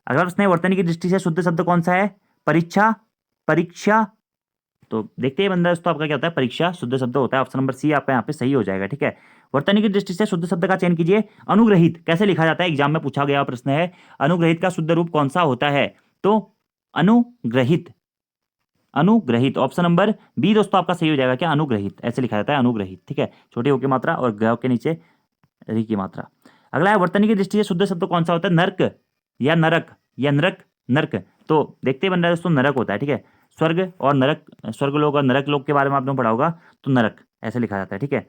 अगला प्रश्न है, वर्तनी की दृष्टि से शुद्ध शब्द कौन सा है। परीक्षा, परीक्षा। तो देखते ही बंदा दोस्तों आपका क्या होता है, परीक्षा शुद्ध शब्द होता है। ऑप्शन नंबर सी आपका यहाँ पे सही हो जाएगा, ठीक है। वर्तनी की दृष्टि से शुद्ध शब्द का चयन कीजिए। अनुग्रहित कैसे लिखा जाता है, एग्जाम में पूछा गया प्रश्न है। अनुग्रहित का शुद्ध रूप कौन सा होता है। तो अनुग्रहित, अनुग्रहित, ऑप्शन नंबर बी दोस्तों आपका सही हो जाएगा। क्या, अनुग्रहित ऐसे लिखा जाता है, अनुग्रहित, ठीक है। छोटे ओ की मात्रा और ग के नीचे री की मात्रा। अगला है, वर्तनी की दृष्टि से शुद्ध शब्द कौन सा होता है। नर्क या नरक या नरक, नर्क। तो देखते बन रहा है दोस्तों, नरक होता है, ठीक है। स्वर्ग और नरक, स्वर्ग लोग और नरक लोग के बारे में आपने पढ़ा होगा, तो नरक ऐसे लिखा जाता है, ठीक है।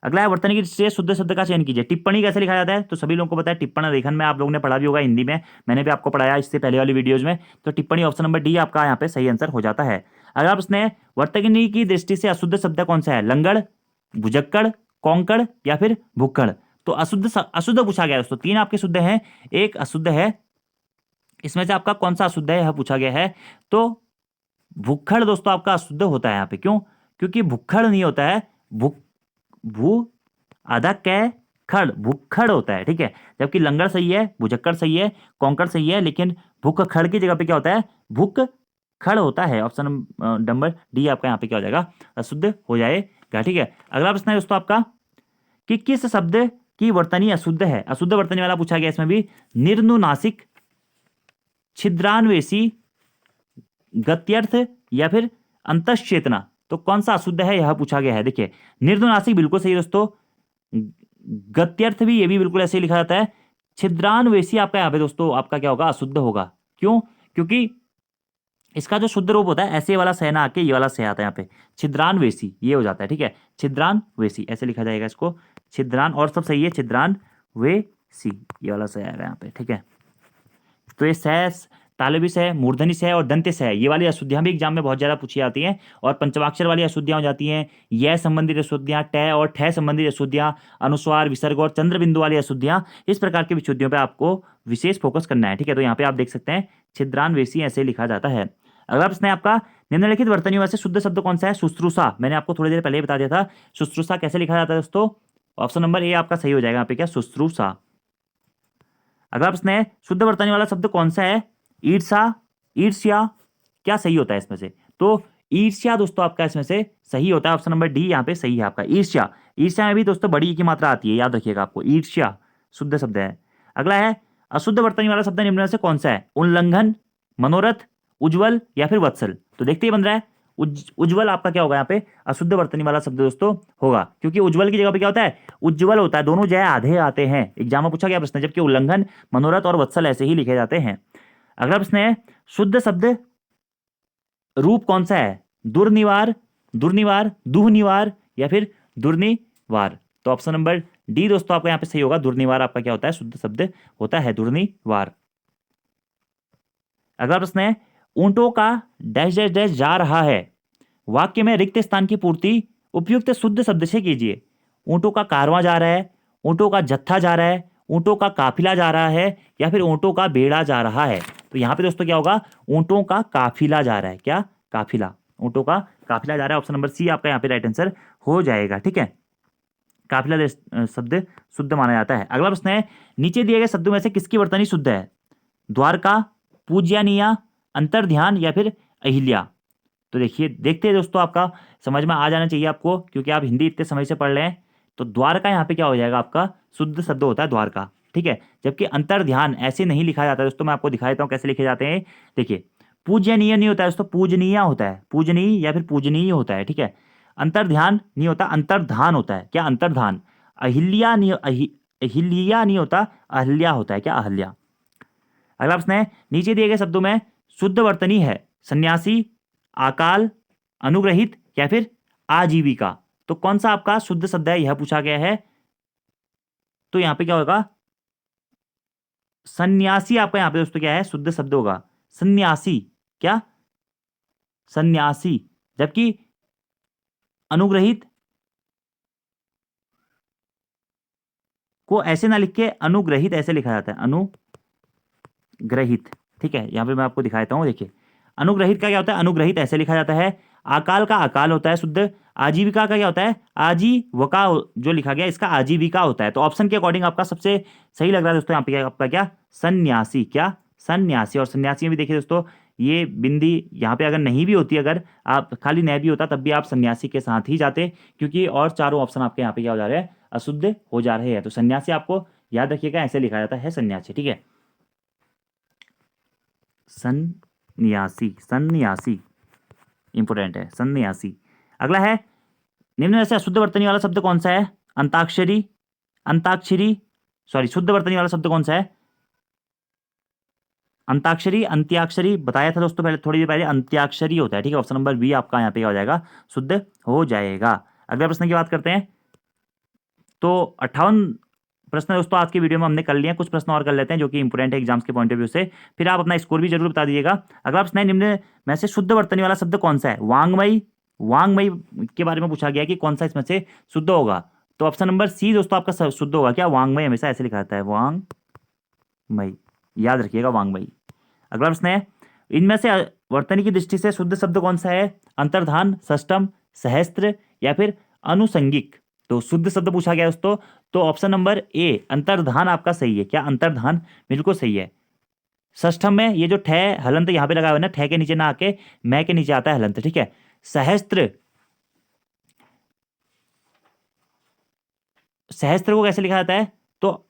अगला है, वर्तनी की दृष्टि से शुद्ध शब्द का चयन कीजिए। टिप्पणी कैसे लिखा जाता है, तो सभी लोगों को पता है, टिप्पण लेखन में आप लोगों ने पढ़ा भी होगा हिंदी में, मैंने भी आपको पढ़ाया इससे पहले वाली वीडियोज में। तो टिप्पणी ऑप्शन नंबर डी आपका यहाँ पे सही आंसर हो जाता है। अगला प्रश्न है, वर्तनी की दृष्टि से अशुद्ध शब्द कौन सा है। लंगड़, भुजक्कड़, कौंकड़ या फिर भुक्कड़। तो अशुद्ध पूछा गया दोस्तों, तीन आपके शुद्ध हैं, एक अशुद्ध है। इसमें से आपका कौन सा अशुद्ध है यह पूछा गया है। तो भुक्खड़ दोस्तों आपका अशुद्ध होता है यहाँ पे, क्यों, क्योंकि भुक्खड़ नहीं होता है, भू आधा कै खड़, भुक्खड़ होता है, ठीक है। जबकि लंगड़ सही है, भुजक्कड़ सही है, कौंकड़ सही है, लेकिन भुक खड़ की जगह पे क्या होता है, भुक खड़ होता है। ऑप्शन नंबर डी आपका यहाँ पे क्या हो जाएगा, अशुद्ध हो जाएगा, ठीक है। अगला प्रश्न है दोस्तों आपका, कि किस शब्द की वर्तनी अशुद्ध है। अशुद्ध वर्तनी वाला पूछा गया इसमें भी। निर्नुनासिक, छिद्रान्वेषी, गत्यर्थ या फिर अंतश्चेतना, तो कौन सा अशुद्ध है यह पूछा गया है। देखिए निर्नुनासिक बिल्कुल सही दोस्तों, गत्यर्थ भी, ये भी बिल्कुल ऐसे ही लिखा जाता है। छिद्रान्वेषी आपका यहाँ पे दोस्तों आपका क्या होगा, अशुद्ध होगा। क्यों? क्योंकि इसका जो शुद्ध रूप होता है ऐसे वाला सह ना आके ये वाला सह आता है यहाँ पे, छिद्रान्वेषी ये हो जाता है। ठीक है, छिद्रान्वेषी ऐसे लिखा जाएगा इसको, छिद्रान, और सब सही है, छिद्रान्वेषी ये वाला सह आएगा यहाँ पे। ठीक है, तो ये सह, तालव्य सह, मूर्धनी सह और दंत्य सह, ये वाली अशुद्धियां भी एग्जाम में बहुत ज्यादा पूछी जाती हैं। और पंचमाक्षर वाली अशुद्धियां हो जाती हैं, यह संबंधित अशुद्धियां, ट और ठ संबंधित अशुद्धियां, अनुस्वार, विसर्ग और चंद्र बिंदु वाली अशुद्धियां, इस प्रकार की विशुद्धियों पे आपको विशेष फोकस करना है। ठीक है, तो यहाँ पे आप देख सकते हैं छिद्रान्वेषी ऐसे लिखा जाता है। अगला प्रश्न है आपका, निम्नलिखित वर्तनियों में से शुद्ध शब्द कौन सा है। शुश्रूषा, मैंने आपको थोड़ी देर पहले ही बता दिया था। शुश्रूषा कैसे लिखा जाता है दोस्तों, ऑप्शन नंबर ए आपका सही हो जाएगा यहाँ पे, क्या, शुश्रूषा। अगला प्रश्न है, शुद्ध वर्तनी वाला शब्द कौन सा है। ईर्षा, ईर्ष्या, क्या सही होता है इसमें से। तो ईर्ष्या दोस्तों आपका इसमें से सही होता है, ऑप्शन नंबर डी यहाँ पे सही है आपका, ईर्ष्या। ईर्ष्या में भी दोस्तों बड़ी की मात्रा आती है, याद रखिएगा आपको, ईर्ष्या शुद्ध शब्द है। अगला है, अशुद्ध वर्तनी वाला शब्द निम्न में से कौन सा है। उल्लंघन, मनोरथ, उज्जवल या फिर वत्सल, तो देखते ही बन रहा है उज्जवल आपका क्या होगा यहाँ पे, अशुद्ध वर्तनी वाला शब्द दोस्तों होगा, क्योंकि उज्जवल की जगह पे क्या होता है, उज्जवल होता है। दोनों जो है आधे आते हैं, एग्जाम में पूछा गया प्रश्न, जबकि उल्लंघन, मनोरथ और वत्सल ऐसे ही लिखे जाते हैं। अगला प्रश्न है, शुद्ध शब्द रूप कौन सा है। दुर्निवार, दुर्निवार, दुहनिवार या फिर दुर्निवार, तो ऑप्शन नंबर डी दोस्तों आपका यहाँ पे सही होगा, दुर्निवार आपका क्या होता है, शुद्ध शब्द होता है दुर्निवार। अगला प्रश्न है, ऊंटों का डैश डैश डैश जा रहा है, वाक्य में रिक्त स्थान की पूर्ति उपयुक्त शुद्ध शब्द से कीजिए। ऊंटों का कारवां जा रहा है, ऊंटों का जत्था जा रहा है, ऊंटों का काफिला जा रहा है या फिर ऊंटों का बेड़ा जा रहा है, तो यहाँ पे दोस्तों क्या होगा, ऊंटों का काफिला जा रहा है, क्या, काफिला, ऊंटों का काफिला जा रहा है, ऑप्शन नंबर सी आपका यहाँ पे राइट आंसर हो जाएगा। ठीक है, काफिला शब्द शुद्ध माना जाता है। अगला प्रश्न है, नीचे दिए गए शब्दों में से किसकी वर्तनी शुद्ध है। द्वारका, पूज्यनीय, अंतर्ध्यान या फिर अहिल्या, तो देखिए देखते हैं दोस्तों, आपका समझ में आ जाना चाहिए आपको, क्योंकि आप हिंदी इतने समय से पढ़ रहे हैं। तो द्वारका यहाँ पे क्या हो जाएगा, आपका शुद्ध शब्द होता है द्वारका। ठीक है, जबकि अंतर्ध्यान ऐसे नहीं लिखा जाता दोस्तों, मैं आपको दिखा देता हूँ कैसे लिखे जाते हैं। देखिए पूज्यनीय नहीं होता है दोस्तों, पूजनीय होता है, पूजनीय या फिर पूजनीय होता है। ठीक है, अंतर्ध्यान नहीं होता, अंतर्धान होता है, क्या, अंतर्धान। अहिल्या नहीं, अहिल्या नहीं होता, अहिल्या होता है, क्या, अहिल्या। अगला प्रश्न है, नीचे दिए गए शब्दों में शुद्ध वर्तनी है सन्यासी, अकाल, अनुग्रहित या फिर आजीविका, तो कौन सा आपका शुद्ध शब्द है यह पूछा गया है। तो यहां पे क्या होगा, सन्यासी आपका यहां पे दोस्तों क्या है, शुद्ध शब्द होगा सन्यासी, क्या, सन्यासी। जबकि अनुग्रहित को ऐसे ना लिख के अनुग्रहित ऐसे लिखा जाता है, अनुग्रहित। ठीक है, यहां पे मैं आपको दिखा देता हूं, देखिए अनुग्रहित का क्या होता है, अनुग्रहित ऐसे लिखा जाता है। अकाल का अकाल होता है शुद्ध। आजीविका का क्या होता है, आजीवका, जो लिखा गया इसका आजीविका होता है। तो ऑप्शन के अकॉर्डिंग आपका सबसे सही लग रहा है दोस्तों यहाँ पे क्या, आपका क्या, सन्यासी, क्या, सन्यासी। और सन्यासी में भी देखिए दोस्तों, ये बिंदी यहाँ पे अगर नहीं भी होती, अगर आप खाली नहीं भी होता तब भी आप सन्यासी के साथ ही जाते, क्योंकि और चारों ऑप्शन आपके यहाँ पे क्या हो जा रहे हैं, अशुद्ध हो जा रहे हैं। तो सन्यासी आपको याद रखिएगा, ऐसे लिखा जाता है सन्यासी। ठीक है, सन्यासी, सन्यासी इंपोर्टेंट है, सन्यासी। अगला है, निम्न में से अशुद्ध वर्तनी वाला शब्द कौन सा है। अंताक्षरी, अंताक्षरी, सॉरी, शुद्ध वर्तनी वाला शब्द कौन सा है। अंताक्षरी, अंत्याक्षरी, बताया था दोस्तों पहले, थोड़ी देर पहले, अंत्याक्षरी होता है। ठीक है, ऑप्शन नंबर बी आपका यहाँ पे क्या हो जाएगा, शुद्ध हो जाएगा। अगला प्रश्न की बात करते हैं, तो 58 प्रश्न दोस्तों आज की वीडियो में हमने कर लिए हैं। कुछ प्रश्न और कर लेते हैं जो कि इंपोर्टेंट है एग्जाम्स के पॉइंट ऑफ व्यू से, फिर आप अपना स्कोर भी जरूर बता दीजिएगा। अगला प्रश्न है, निम्न में से शुद्ध वर्तनी वाला शब्द कौन सा है। वांग्मयी, वांग्मयी के बारे में पूछा गया कि कौन सा इसमें से शुद्ध होगा, तो ऑप्शन नंबर सी दोस्तों आपका शुद्ध होगा, क्या, वांग्मयी, हमेशा ऐसे लिखा जाता है, वांग्मयी, याद रखिएगा, वांग्मयी। अगला प्रश्न है, इनमें से वर्तनी की दृष्टि से शुद्ध शब्द कौन सा है। अंतर्धान, षष्टम, सहस्त्र या फिर अनुसंगिक, तो शुद्ध शब्द पूछा गया दोस्तों, तो ऑप्शन नंबर ए अंतर्धान आपका सही है, क्या, अंतर्धान बिल्कुल सही है। षष्ठम में ये जो ठे हलंत यहाँ पे लगा हुआ है ना, ठे के नीचे ना आके मैं के नीचे आता है हलंत। ठीक है, सहस्त्र, सहस्त्र को कैसे लिखा जाता है, तो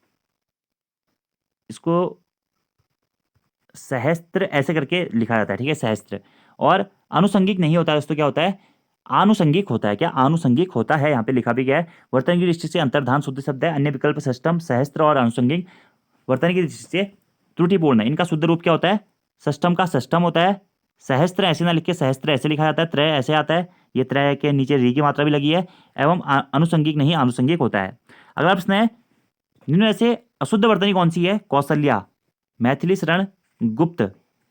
इसको सहस्त्र ऐसे करके लिखा जाता है, ठीक है, सहस्त्र। और आनुषंगिक नहीं होता है दोस्तों, क्या होता है, आनुषंगिक होता है। क्या आनुषंगिक होता है, यहाँ पे लिखा भी गया है। वर्तन की दृष्टि से अंतर्धान शुद्ध शब्द है। अन्य विकल्प षष्टम, सहस्त्र और आनुषंगिक वर्तन की दृष्टि से त्रुटिपूर्ण है। इनका शुद्ध रूप क्या होता है, षष्टम का षष्टम होता है। सहस्त्र ऐसे ना लिख के सहस्त्र ऐसे लिखा जाता है। त्रय ऐसे आता है, ये त्रय के नीचे री की मात्रा भी लगी है। एवं अनुषंगिक नहीं आनुषंगिक होता है। अगला प्रश्न है, निम्न में से अशुद्ध वर्तनी कौन सी है। कौशल्या, मैथिली शरण गुप्त,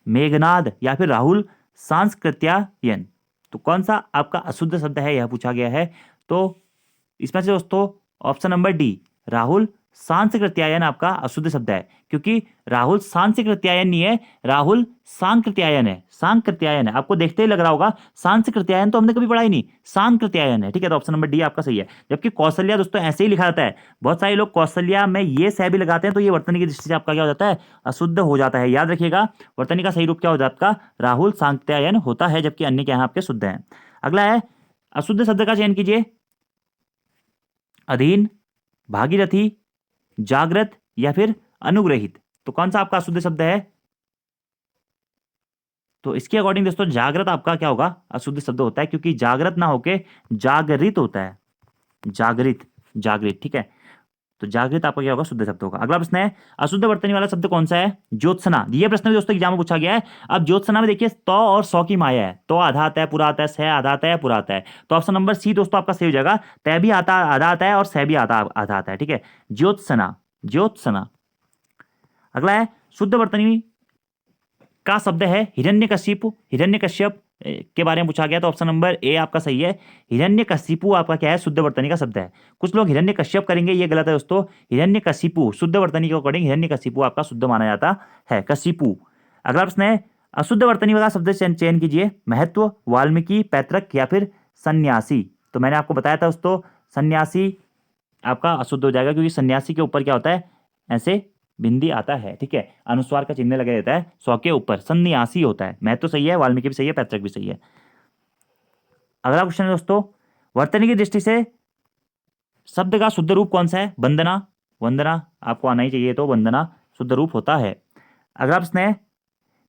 मेघनाद या फिर राहुल सांस्कृत्यायन। तो कौन सा आपका अशुद्ध शब्द है, यह पूछा गया है। तो इसमें से दोस्तों option number D, Rahul Sankrityayan आपका अशुद्ध शब्द है, क्योंकि राहुल सांस्कृत्यायन नहीं है, राहुल सांकृत्यायन है। सांकृत्यायन है, आपको देखते ही लग रहा होगा सांस्कृत्यायन तो हमने कभी पढ़ा ही नहीं, सांकृत्यायन है, ठीक है। तो ऑप्शन नंबर डी आपका सही है। जबकि कौशल्या दोस्तों ऐसे ही लिखा जाता है। बहुत सारे लोग कौशल्या में ये सह भी लगाते हैं, तो ये वर्तनी की दृष्टि से आपका क्या हो जाता है, अशुद्ध हो जाता है। याद रखिएगा, वर्तनी का सही रूप क्या हो जाता है आपका, राहुल सांकृत्यायन होता है, जबकि अन्य क्या है आपके शुद्ध हैं। अगला है, अशुद्ध शब्द का चयन कीजिए। अधीन, भागीरथी, जागृत या फिर अनुग्रहित। तो कौन सा आपका अशुद्ध शब्द है, तो इसके अकॉर्डिंग दोस्तों जागृत आपका क्या होगा, अशुद्ध शब्द होता है, क्योंकि जागृत ना होके जागरित होता है। जागृत, जागृत, ठीक है। तो जागृत आपका क्या होगा, शुद्ध शब्द होगा। अगला प्रश्न है, अशुद्ध वर्तनी वाला शब्द कौन सा है। ज्योत्सना, ये प्रश्न भी दोस्तों एग्जाम में पूछा गया है। अब ज्योत्सना में देखिए तो और सौ की माया है। तो आधा आता है, पूरा आता है, सह आधा आता है, पूरा आता है। तो ऑप्शन नंबर सी दोस्तों आपका सही हो जाएगा। तय भी आता आधा आता है और सह भी आधा आधा आता है, ठीक है। ज्योत्सना, ज्योत्सना। अगला है, शुद्ध वर्तनी का शब्द है हिरण्यकशिपु। हिरण्यकश्यप के बारे में पूछा गया, तो ऑप्शन नंबर ए आपका सही है। हिरण्यकशिपु आपका क्या है, शुद्ध वर्तनी का शब्द है। कुछ लोग हिरण्यकश्यप करेंगे, ये गलत है दोस्तों। हिरण्यकशिपु शुद्ध वर्तनी के अकॉर्डिंग हिरण्यकशिपु आपका शुद्ध माना जाता है, कशिपु। अगला प्रश्न है, अशुद्ध वर्तनी वाला शब्द चयन कीजिए। महत्व, वाल्मीकि, पैतृक या फिर सन्यासी। तो मैंने आपको बताया था दोस्तों, सन्यासी आपका अशुद्ध हो जाएगा, क्योंकि सन्यासी के ऊपर क्या होता है, ऐसे बिंदी आता है, ठीक है, अनुस्वार का चिन्ह लगा देता है सौ के ऊपर, सन्यासी होता है। मैं तो सही है, वाल्मीकि भी सही है, पैतृक भी सही है। अगला क्वेश्चन है दोस्तों, वर्तनी की दृष्टि से शब्द का शुद्ध रूप कौन सा है। वंदना, वंदना आपको आना ही चाहिए, तो वंदना शुद्ध रूप होता है। अगला प्रश्न है,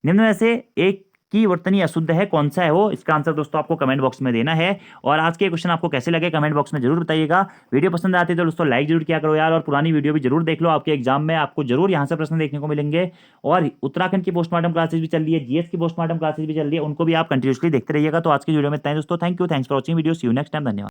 निम्न में से एक की वर्तनी अशुद्ध है, कौन सा है वो। इसका आंसर दोस्तों आपको कमेंट बॉक्स में देना है। और आज के क्वेश्चन आपको कैसे लगे कमेंट बॉक्स में जरूर बताइएगा। वीडियो पसंद आती है तो दोस्तों लाइक जरूर किया करो यार, और पुरानी वीडियो भी जरूर देख लो, आपके एग्जाम में आपको जरूर यहाँ से प्रश्न देखने को मिलेंगे। और उत्तराखंड की पोस्टमार्टम क्लासेस भी चल रही है, जीएस की पोस्टमार्टम क्लासेस भी चल रही है, उनको भी आप कंटिन्यूसली देखते रहिएगा। तो आज की वीडियो में इतना ही दोस्तों, thank you, thanks for watching video, see you next time, धन्यवाद।